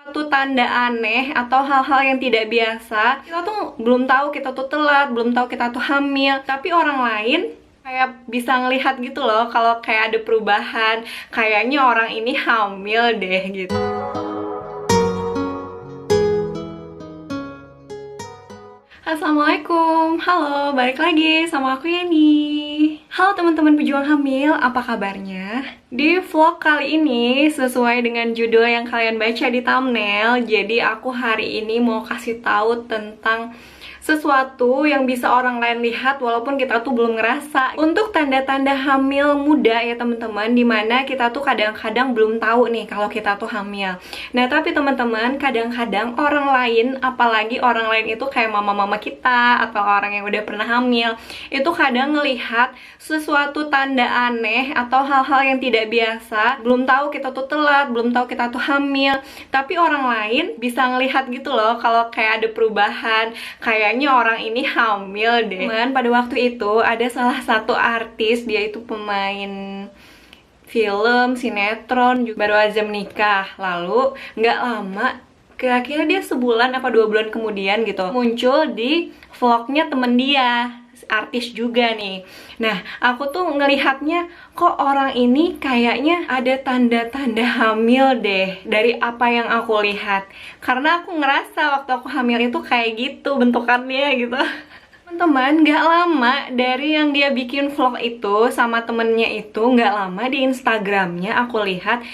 Suatu tanda aneh atau hal-hal yang tidak biasa, kita tuh belum tahu kita tuh telat, belum tahu kita tuh hamil, tapi orang lain kayak bisa ngelihat gitu loh kalau kayak ada perubahan, kayaknya orang ini hamil deh gitu. Assalamualaikum, halo, balik lagi sama aku Yani. Halo teman-teman pejuang hamil, apa kabarnya? Di vlog kali ini, sesuai dengan judul yang kalian baca di thumbnail, jadi aku hari ini mau kasih tahu tentang sesuatu yang bisa orang lain lihat walaupun kita tuh belum ngerasa. Untuk tanda-tanda hamil muda ya teman-teman, dimana kita tuh kadang-kadang belum tahu nih kalau kita tuh hamil. Nah tapi teman-teman, kadang-kadang orang lain, apalagi orang lain itu kayak mama-mama kita atau orang yang udah pernah hamil, itu kadang ngelihat sesuatu tanda aneh atau hal-hal yang tidak biasa, belum tahu kita tuh telat, belum tahu kita tuh hamil, tapi orang lain bisa ngelihat gitu loh kalau kayak ada perubahan, kayaknya orang ini hamil deh. Cuman pada waktu itu ada salah satu artis, dia itu pemain film, sinetron, juga baru aja menikah. Lalu nggak lama, kira-kira dia sebulan apa 2 bulan kemudian gitu, muncul di vlognya temen dia, artis juga nih. Nah, aku tuh ngelihatnya kok orang ini kayaknya ada tanda-tanda hamil deh dari apa yang aku lihat. Karena aku ngerasa waktu aku hamil itu kayak gitu bentukannya gitu. Teman-teman, gak lama dari yang dia bikin vlog itu sama temennya itu, gak lama di Instagramnya aku lihat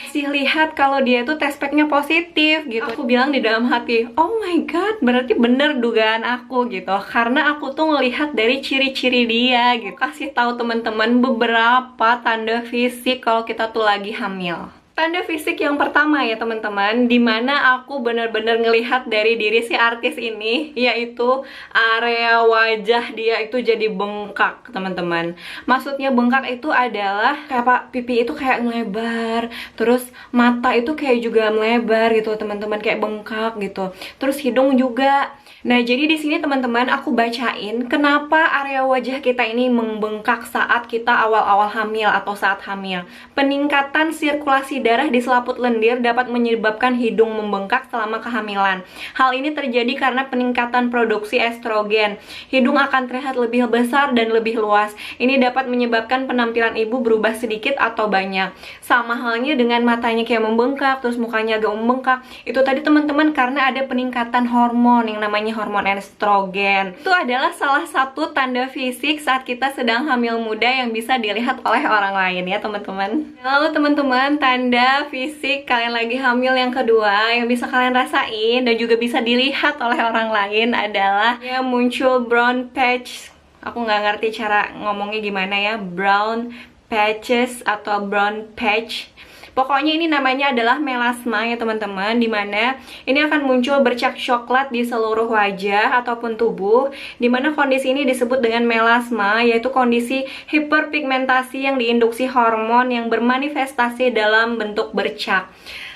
kalau dia itu test packnya positif gitu. Aku bilang di dalam hati, oh my god, berarti bener dugaan aku gitu. Karena aku tuh ngelihat dari ciri-ciri dia gitu. Kasih tahu teman-teman beberapa tanda fisik kalau kita tuh lagi hamil. Tanda fisik yang pertama ya teman-teman, dimana aku bener-bener ngelihat dari diri si artis ini, yaitu area wajah dia itu jadi bengkak teman-teman. Maksudnya bengkak itu adalah kayak pipi itu kayak melebar, terus mata itu kayak juga melebar gitu teman-teman, kayak bengkak gitu. Terus hidung juga. Nah, jadi di sini teman-teman aku bacain kenapa area wajah kita ini membengkak saat kita awal-awal hamil atau saat hamil. Peningkatan sirkulasi darah di selaput lendir dapat menyebabkan hidung membengkak selama kehamilan. Hal ini terjadi karena peningkatan produksi estrogen. Hidung akan terlihat lebih besar dan lebih luas. Ini dapat menyebabkan penampilan ibu berubah sedikit atau banyak. Sama halnya dengan matanya kayak membengkak, terus mukanya agak membengkak. Itu tadi teman-teman karena ada peningkatan hormon yang namanya hormon estrogen. Itu adalah salah satu tanda fisik saat kita sedang hamil muda yang bisa dilihat oleh orang lain ya teman-teman. Lalu teman-teman, tanda fisik kalian lagi hamil yang kedua yang bisa kalian rasain dan juga bisa dilihat oleh orang lain adalah ya muncul brown patch. Aku nggak ngerti cara ngomongnya gimana ya, brown patches atau brown patch. Pokoknya ini namanya adalah melasma ya teman-teman, dimana ini akan muncul bercak coklat di seluruh wajah ataupun tubuh, dimana kondisi ini disebut dengan melasma, yaitu kondisi hiperpigmentasi yang diinduksi hormon yang bermanifestasi dalam bentuk bercak.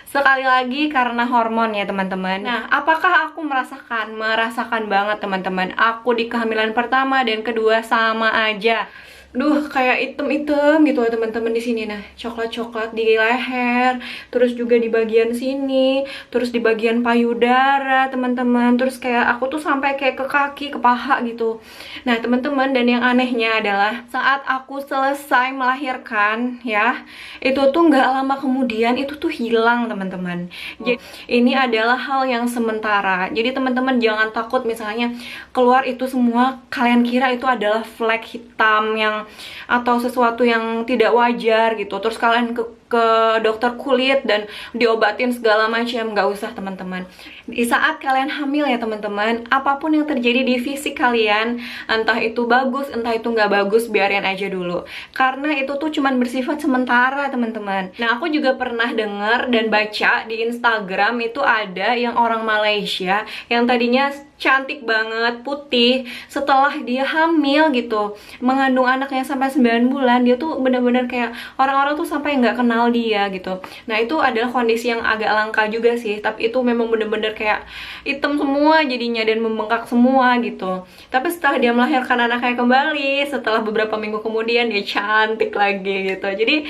Sekali lagi karena hormon ya teman-teman. Nah, apakah aku merasakan? Merasakan banget teman-teman. Aku di kehamilan pertama dan kedua sama aja. Duh, kayak item-item gitu ya teman-teman di sini. Nah, coklat-coklat di leher, terus juga di bagian sini, terus di bagian payudara, teman-teman. Terus kayak aku tuh sampai kayak ke kaki, ke paha gitu. Nah, teman-teman, dan yang anehnya adalah saat aku selesai melahirkan ya, itu tuh nggak lama kemudian itu tuh hilang, teman-teman. Jadi, ini adalah hal yang sementara. Jadi, teman-teman jangan takut misalnya keluar itu semua kalian kira itu adalah flek hitam yang atau sesuatu yang tidak wajar gitu, terus kalian ke dokter kulit dan diobatin segala macam. Nggak usah teman-teman. Di saat kalian hamil ya teman-teman, apapun yang terjadi di fisik kalian, entah itu bagus entah itu nggak bagus, biarin aja dulu, karena itu tuh cuman bersifat sementara teman-teman. Nah, aku juga pernah dengar dan baca di Instagram itu ada yang orang Malaysia yang tadinya cantik banget, putih, setelah dia hamil gitu, mengandung anak yang sampai 9 bulan, dia tuh bener-bener kayak orang-orang tuh sampai nggak kenal kenal dia gitu. Nah itu adalah kondisi yang agak langka juga sih, tapi itu memang bener-bener kayak hitam semua jadinya dan membengkak semua gitu. Tapi setelah dia melahirkan anaknya kembali, setelah beberapa minggu kemudian dia cantik lagi gitu. Jadi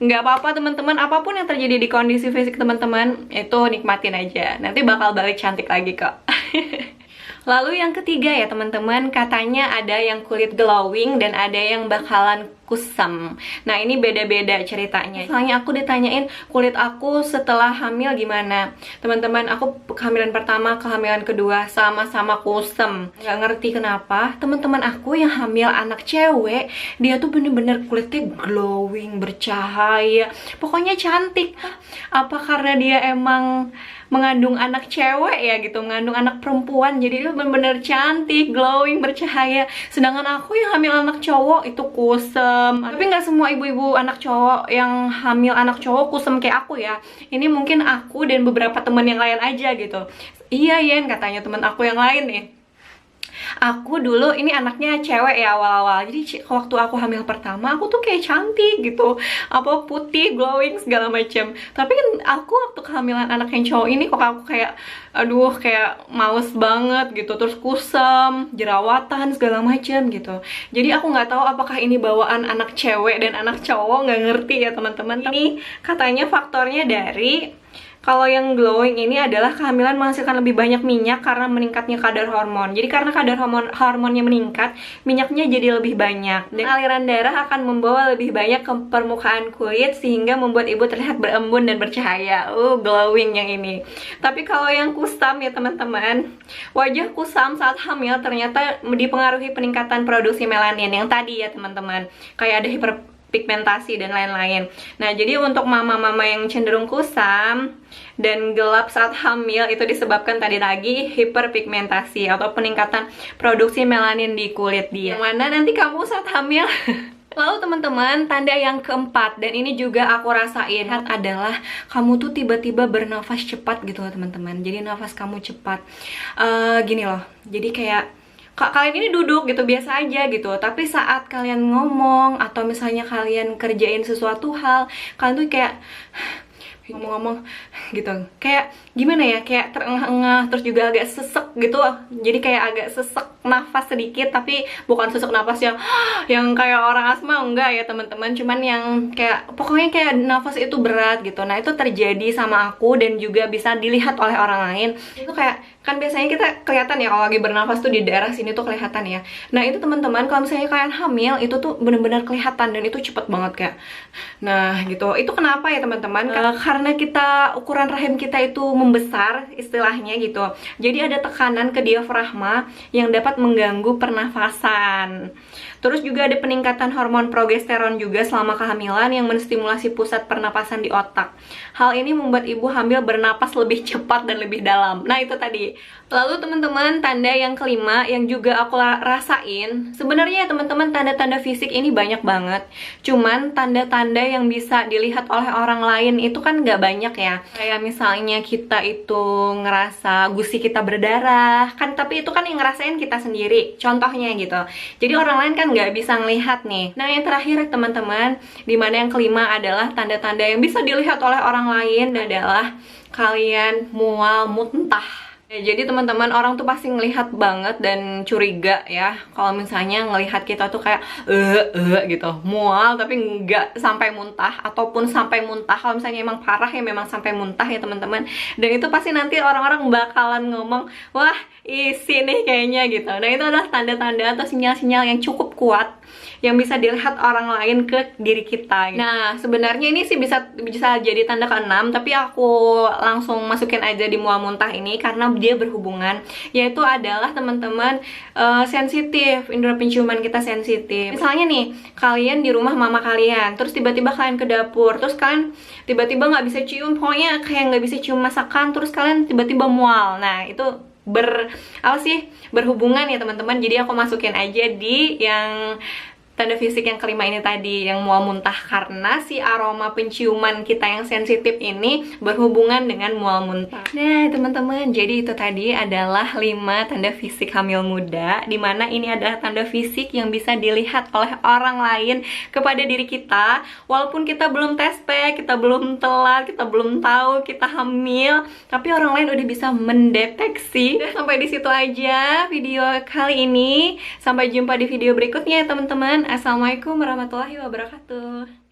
nggak apa-apa teman-teman, apapun yang terjadi di kondisi fisik teman-teman itu nikmatin aja, nanti bakal balik cantik lagi kok. Lalu yang ketiga ya teman-teman, katanya ada yang kulit glowing dan ada yang bakalan kusam. Nah ini beda-beda ceritanya. Misalnya aku ditanyain kulit aku setelah hamil gimana, teman-teman, aku kehamilan pertama, kehamilan kedua sama-sama kusam. Nggak ngerti kenapa teman-teman aku yang hamil anak cewek, dia tuh bener-bener kulitnya glowing, bercahaya, pokoknya cantik. Apa karena dia emang mengandung anak cewek ya gitu, mengandung anak perempuan, jadi dia bener-bener cantik, glowing, bercahaya. Sedangkan aku yang hamil anak cowok itu kusem. Tapi nggak semua ibu-ibu anak cowok yang hamil anak cowok kusem kayak aku ya. Ini mungkin aku dan beberapa temen yang lain aja gitu. Iya Yen, katanya temen aku yang lain nih, aku dulu ini anaknya cewek ya awal-awal, jadi waktu aku hamil pertama aku tuh kayak cantik gitu, apa putih, glowing segala macam. Tapi kan aku waktu kehamilan anak yang cowok ini kok aku kayak aduh kayak males banget gitu, terus kusam, jerawatan segala macam gitu. Jadi aku nggak tahu apakah ini bawaan anak cewek dan anak cowok, nggak ngerti ya teman-teman. Ini katanya faktornya dari kalau yang glowing ini adalah kehamilan menghasilkan lebih banyak minyak karena meningkatnya kadar hormon. Jadi karena kadar hormonnya meningkat, minyaknya jadi lebih banyak. Dan aliran darah akan membawa lebih banyak ke permukaan kulit sehingga membuat ibu terlihat berembun dan bercahaya. Glowing yang ini. Tapi kalau yang kusam ya teman-teman, wajah kusam saat hamil ternyata dipengaruhi peningkatan produksi melanin yang tadi ya teman-teman. Kayak ada hiperpigmentasi dan lain-lain. Nah, jadi untuk mama-mama yang cenderung kusam dan gelap saat hamil itu disebabkan tadi lagi hiperpigmentasi atau peningkatan produksi melanin di kulit dia. Yang mana nanti kamu saat hamil. Lalu teman-teman, tanda yang keempat, dan ini juga aku rasain, adalah kamu tuh tiba-tiba bernafas cepat gitu loh teman-teman. Jadi nafas kamu cepat. Gini loh, jadi kayak kalian ini duduk gitu biasa aja gitu, tapi saat kalian ngomong atau misalnya kalian kerjain sesuatu hal, kalian tuh kayak ngomong-ngomong gitu, kayak gimana ya, kayak terengah-engah, terus juga agak sesek gitu. Jadi kayak agak sesek nafas sedikit, tapi bukan sesek nafas yang kayak orang asma, enggak ya teman-teman, cuman yang kayak pokoknya kayak nafas itu berat gitu. Nah itu terjadi sama aku dan juga bisa dilihat oleh orang lain. Itu kayak kan biasanya kita kelihatan ya kalau lagi bernafas tuh di daerah sini tuh kelihatan ya. Nah itu teman-teman, kalau misalnya kalian hamil itu tuh bener-bener kelihatan dan itu cepet banget kayak. Nah gitu, itu kenapa ya teman-teman? Karena kita ukuran rahim kita itu membesar istilahnya gitu. Jadi ada tekanan ke diafragma yang dapat mengganggu pernafasan. Terus juga ada peningkatan hormon progesteron juga selama kehamilan yang menstimulasi pusat pernapasan di otak. Hal ini membuat ibu hamil bernapas lebih cepat dan lebih dalam. Nah itu tadi. Lalu teman-teman, tanda yang kelima yang juga aku rasain, sebenarnya ya teman-teman, tanda-tanda fisik ini banyak banget. Cuman tanda-tanda yang bisa dilihat oleh orang lain itu kan nggak banyak ya. Kayak misalnya kita itu ngerasa gusi kita berdarah, kan, tapi itu kan yang ngerasain kita sendiri, contohnya gitu. Jadi orang lain kan nggak bisa ngelihat nih. Nah yang terakhir teman-teman, dimana yang kelima adalah tanda-tanda yang bisa dilihat oleh orang lain adalah kalian mual muntah. Ya, jadi teman-teman, orang tuh pasti ngelihat banget dan curiga ya kalau misalnya ngelihat kita tuh kayak gitu, mual tapi nggak sampai muntah, ataupun sampai muntah. Kalau misalnya emang parah ya memang sampai muntah ya teman-teman. Dan itu pasti nanti orang-orang bakalan ngomong, wah isi nih kayaknya gitu. Nah itu adalah tanda-tanda atau sinyal-sinyal yang cukup kuat yang bisa dilihat orang lain ke diri kita. Nah sebenarnya ini sih bisa jadi tanda ke-6, tapi aku langsung masukin aja di mual muntah ini karena dia berhubungan, yaitu adalah teman-teman sensitif, indera penciuman kita sensitif. Misalnya nih, kalian di rumah mama kalian, terus tiba-tiba kalian ke dapur, terus kalian tiba-tiba nggak bisa cium, pokoknya kayak nggak bisa cium masakan, terus kalian tiba-tiba mual. Nah itu berhubungan ya teman-teman. Jadi aku masukin aja di yang tanda fisik yang kelima ini tadi, yang mual muntah, karena si aroma penciuman kita yang sensitif ini berhubungan dengan mual muntah. Nah teman-teman, jadi itu tadi adalah 5 tanda fisik hamil muda, dimana ini adalah tanda fisik yang bisa dilihat oleh orang lain kepada diri kita. Walaupun kita belum tes pack, kita belum telat, kita belum tahu kita hamil, tapi orang lain udah bisa mendeteksi. Sampai di situ aja video kali ini. Sampai jumpa di video berikutnya ya teman-teman. Assalamualaikum warahmatullahi wabarakatuh.